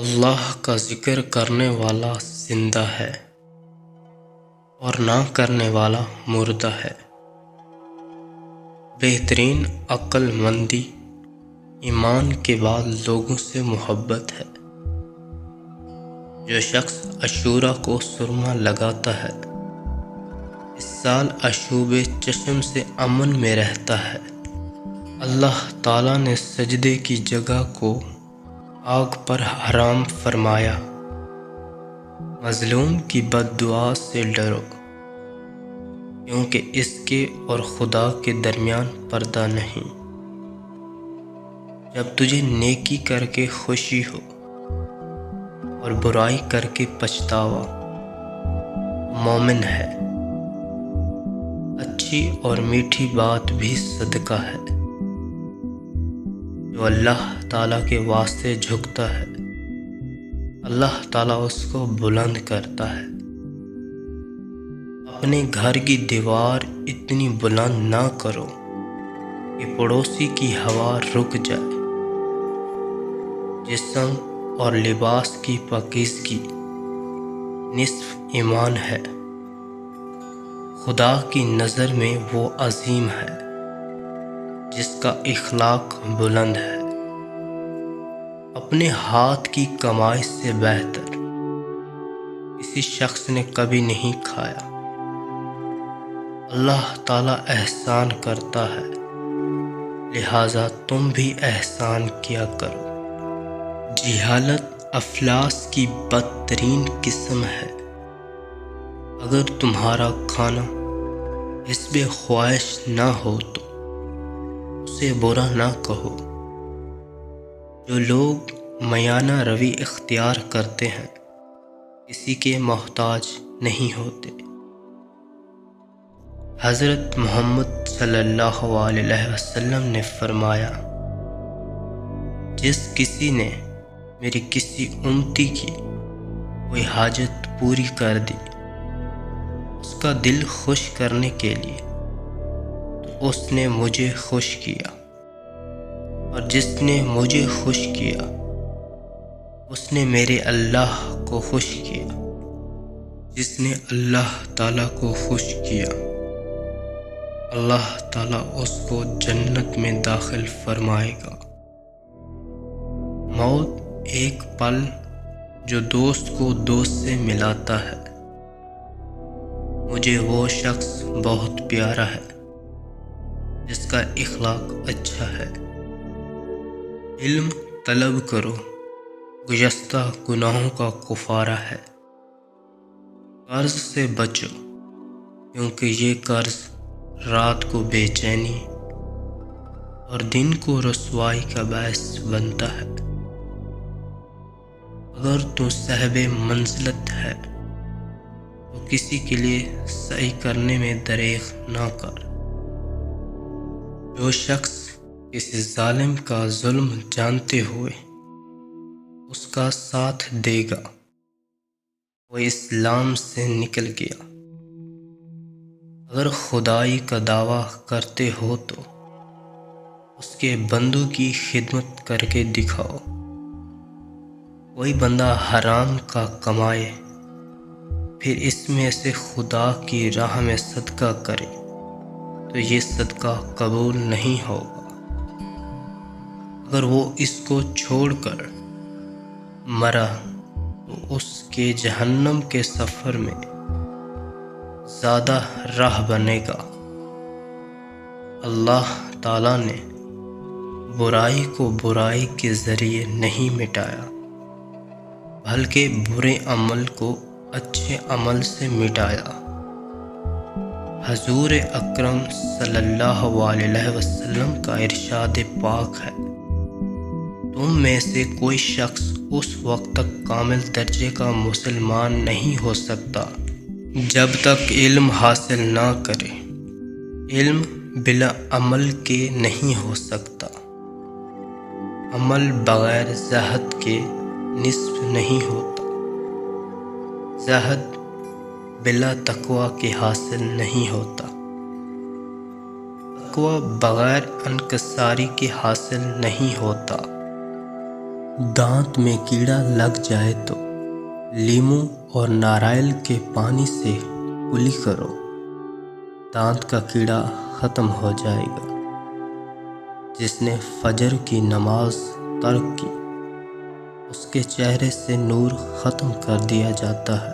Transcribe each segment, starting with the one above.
اللہ کا ذکر کرنے والا زندہ ہے اور نہ کرنے والا مردہ ہے۔ بہترین عقل مندی ایمان کے بعد لوگوں سے محبت ہے۔ جو شخص عاشوراء کو سرما لگاتا ہے اس سال عشوب چشم سے امن میں رہتا ہے۔ اللہ تعالیٰ نے سجدے کی جگہ کو آگ پر حرام فرمایا۔ مظلوم کی بد دعا سے ڈرو کیونکہ اس کے اور خدا کے درمیان پردہ نہیں۔ جب تجھے نیکی کر کے خوشی ہو اور برائی کر کے پچھتاوا، مومن ہے۔ اچھی اور میٹھی بات بھی صدقہ ہے۔ جو اللہ تعالیٰ کے واسطے جھکتا ہے اللہ تعالیٰ اس کو بلند کرتا ہے۔ اپنے گھر کی دیوار اتنی بلند نہ کرو کہ پڑوسی کی ہوا رک جائے۔ جسم اور لباس کی پاکیزگی نصف ایمان ہے۔ خدا کی نظر میں وہ عظیم ہے جس کا اخلاق بلند ہے۔ اپنے ہاتھ کی کمائی سے بہتر کسی شخص نے کبھی نہیں کھایا۔ اللہ تعالیٰ احسان کرتا ہے لہٰذا تم بھی احسان کیا کرو۔ جہالت افلاس کی بدترین قسم ہے۔ اگر تمہارا کھانا حسب خواہش نہ ہو تو اسے برا نہ کہو۔ جو لوگ میانہ روی اختیار کرتے ہیں کسی کے محتاج نہیں ہوتے۔ حضرت محمد صلی اللہ علیہ وسلم نے فرمایا، جس کسی نے میری کسی امتی کی کوئی حاجت پوری کر دی اس کا دل خوش کرنے کے لیے تو اس نے مجھے خوش کیا، اور جس نے مجھے خوش کیا اس نے میرے اللہ کو خوش کیا۔ جس نے اللہ تعالیٰ کو خوش کیا اللہ تعالیٰ اس کو جنت میں داخل فرمائے گا۔ موت ایک پل جو دوست کو دوست سے ملاتا ہے۔ مجھے وہ شخص بہت پیارا ہے جس کا اخلاق اچھا ہے۔ علم طلب کرو، گزشتہ گناہوں کا کفارہ ہے۔ قرض سے بچو کیونکہ یہ قرض رات کو بے چینی اور دن کو رسوائی کا باعث بنتا ہے۔ اگر تو صاحب منزلت ہے تو کسی کے لیے سعی کرنے میں دریغ نہ کر۔ جو شخص کسی ظالم کا ظلم جانتے ہوئے اس کا ساتھ دے گا وہ اسلام سے نکل گیا۔ اگر خدائی کا دعویٰ کرتے ہو تو اس کے بندوں کی خدمت کر کے دکھاؤ۔ کوئی بندہ حرام کا کمائے پھر اس میں سے خدا کی راہ میں صدقہ کرے تو یہ صدقہ قبول نہیں ہوگا۔ اگر وہ اس کو چھوڑ کر مرا تو اس کے جہنم کے سفر میں زیادہ راہ بنے گا۔ اللہ تعالیٰ نے برائی کو برائی کے ذریعے نہیں مٹایا بلکہ برے عمل کو اچھے عمل سے مٹایا۔ حضور اکرم صلی اللہ علیہ وسلم کا ارشاد پاک ہے، تم میں سے کوئی شخص اس وقت تک کامل درجے کا مسلمان نہیں ہو سکتا جب تک علم حاصل نہ کرے۔ علم بلا عمل کے نہیں ہو سکتا۔ عمل بغیر زہد کے نصف نہیں ہوتا۔ زہد بلا تقوی کے حاصل نہیں ہوتا۔ تقوی بغیر انکساری کے حاصل نہیں ہوتا۔ دانت میں کیڑا لگ جائے تو لیموں اور ناریل کے پانی سے کلی کرو، دانت کا کیڑا ختم ہو جائے گا۔ جس نے فجر کی نماز ترک کی، اس کے چہرے سے نور ختم کر دیا جاتا ہے۔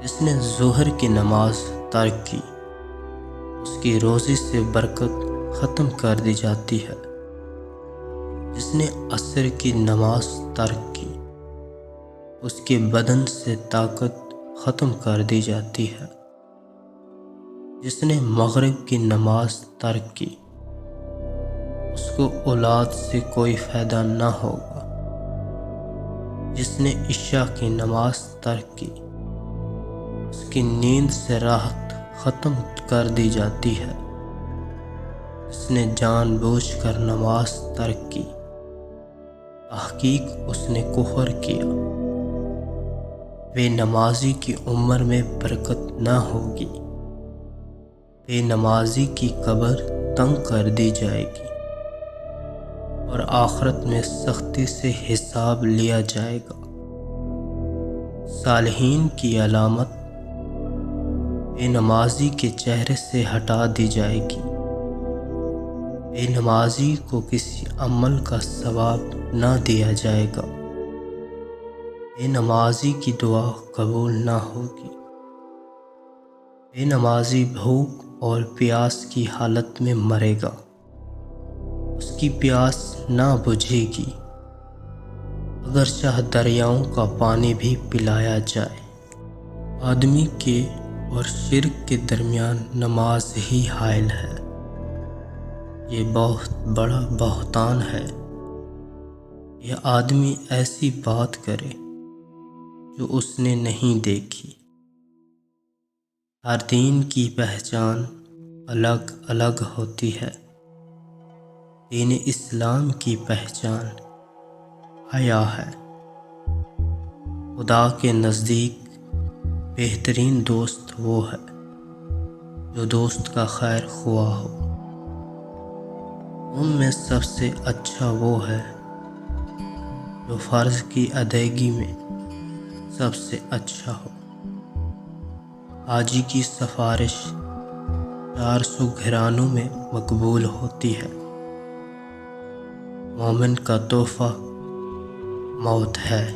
جس نے ظہر کی نماز ترک کی، اس کی روزی سے برکت ختم کر دی جاتی ہے۔ جس نے عصر کی نماز ترک کی، اس کے بدن سے طاقت ختم کر دی جاتی ہے۔ جس نے مغرب کی نماز ترک کی، اس کو اولاد سے کوئی فائدہ نہ ہوگا۔ جس نے عشاء کی نماز ترک کی، اس کی نیند سے راحت ختم کر دی جاتی ہے۔ جس نے جان بوجھ کر نماز ترک کی، تحقیق اس نے کفر کیا۔ بے نمازی کی عمر میں برکت نہ ہوگی، بے نمازی کی قبر تنگ کر دی جائے گی، اور آخرت میں سختی سے حساب لیا جائے گا۔ صالحین کی علامت بے نمازی کے چہرے سے ہٹا دی جائے گی۔ بے نمازی کو کسی عمل کا ثواب نہ دیا جائے گا۔ بے نمازی کی دعا قبول نہ ہوگی۔ بے نمازی بھوک اور پیاس کی حالت میں مرے گا، اس کی پیاس نہ بجھے گی، اگرچہ دریاؤں کا پانی بھی پلایا جائے۔ آدمی کے اور شرک کے درمیان نماز ہی حائل ہے۔ یہ بہت بڑا بہتان ہے۔ یہ آدمی ایسی بات کرے جو اس نے نہیں دیکھی۔ ہر دین کی پہچان الگ الگ ہوتی ہے۔ دین اسلام کی پہچان حیا ہے۔ خدا کے نزدیک بہترین دوست وہ ہے جو دوست کا خیر خواہ ہو۔ ان میں سب سے اچھا وہ ہے جو فرض کی ادائیگی میں سب سے اچھا ہو۔ حاجی کی سفارش 400 گھرانوں میں مقبول ہوتی ہے۔ مومن کا تحفہ موت ہے۔